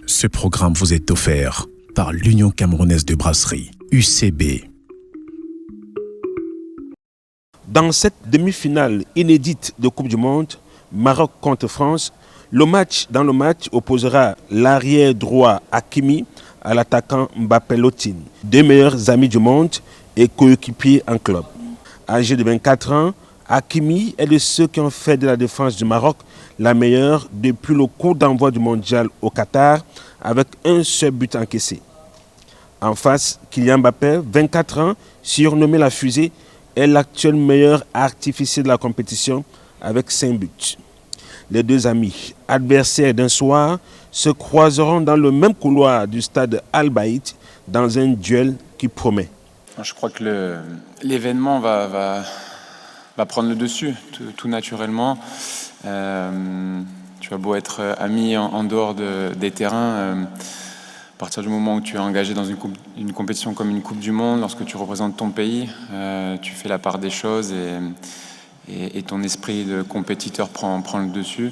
Ce programme vous est offert par l'Union camerounaise de brasserie, UCB. Dans cette demi-finale inédite de Coupe du Monde, Maroc contre France, le match opposera l'arrière droit Hakimi à l'attaquant Mbappé Lotine, deux meilleurs amis du monde et coéquipiers en club. Âgé de 24 ans, Hakimi est de ceux qui ont fait de la défense du Maroc la meilleure depuis le coup d'envoi du mondial au Qatar avec un seul but encaissé. En face, Kylian Mbappé, 24 ans, surnommé la fusée, est l'actuel meilleur artificier de la compétition avec 5 buts. Les deux amis, adversaires d'un soir, se croiseront dans le même couloir du stade Al-Baït dans un duel qui promet. Je crois que l'événement va prendre le dessus, tout naturellement. Tu vas beau être ami en dehors des terrains, à partir du moment où tu es engagé dans une compétition comme une Coupe du Monde, lorsque tu représentes ton pays, tu fais la part des choses et ton esprit de compétiteur prend le dessus.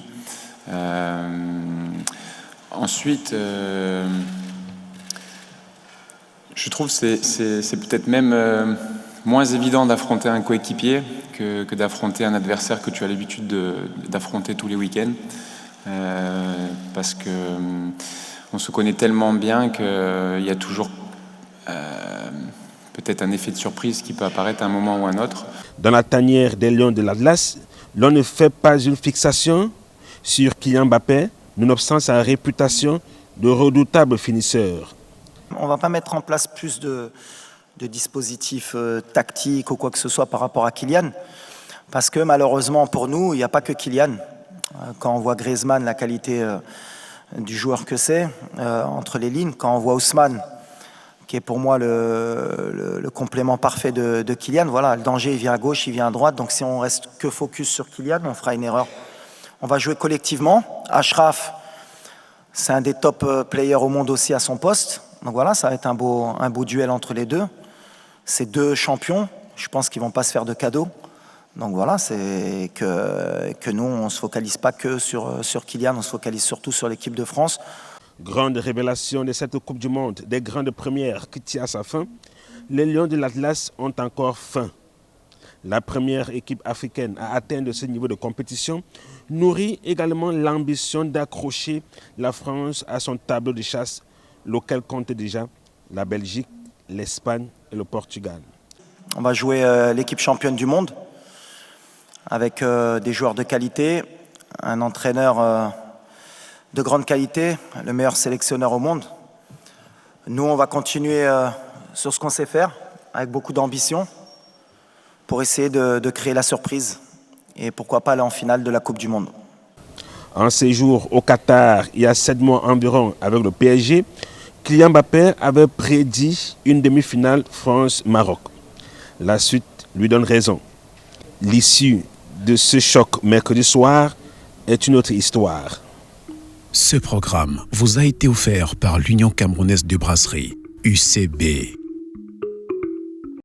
Ensuite, je trouve que c'est peut-être même moins évident d'affronter un coéquipier que d'affronter un adversaire que tu as l'habitude d'affronter tous les week-ends. Parce que on se connaît tellement bien qu'il y a toujours peut-être un effet de surprise qui peut apparaître à un moment ou à un autre. Dans la tanière des Lions de l'Atlas, l'on ne fait pas une fixation sur Kylian Mbappé, nonobstant sa réputation de redoutable finisseur. On ne va pas mettre en place plus de dispositifs tactiques ou quoi que ce soit par rapport à Kylian, parce que malheureusement pour nous, il n'y a pas que Kylian. Quand on voit Griezmann, la qualité du joueur que c'est, entre les lignes, quand on voit Ousmane, qui est pour moi le complément parfait de Kylian, voilà, le danger il vient à gauche, il vient à droite, donc si on reste que focus sur Kylian, on fera une erreur. On va jouer collectivement. Achraf, c'est un des top players au monde aussi à son poste, donc voilà, ça va être un beau duel entre les deux. Ces deux champions, je pense qu'ils ne vont pas se faire de cadeaux. Donc voilà, c'est que nous, on ne se focalise pas que sur Kylian, on se focalise surtout sur l'équipe de France. Grande révélation de cette Coupe du Monde, des grandes premières qui tient à sa fin, les Lions de l'Atlas ont encore faim. La première équipe africaine à atteindre ce niveau de compétition nourrit également l'ambition d'accrocher la France à son tableau de chasse, lequel compte déjà la Belgique, l'Espagne et le Portugal. On va jouer l'équipe championne du monde avec des joueurs de qualité, un entraîneur de grande qualité, le meilleur sélectionneur au monde. Nous, on va continuer sur ce qu'on sait faire, avec beaucoup d'ambition, pour essayer de créer la surprise et pourquoi pas aller en finale de la Coupe du Monde. En séjour au Qatar, il y a 7 mois environ avec le PSG, Kylian Mbappé avait prédit une demi-finale France-Maroc. La suite lui donne raison. L'issue de ce choc mercredi soir est une autre histoire. Ce programme vous a été offert par l'Union camerounaise de brasserie, UCB.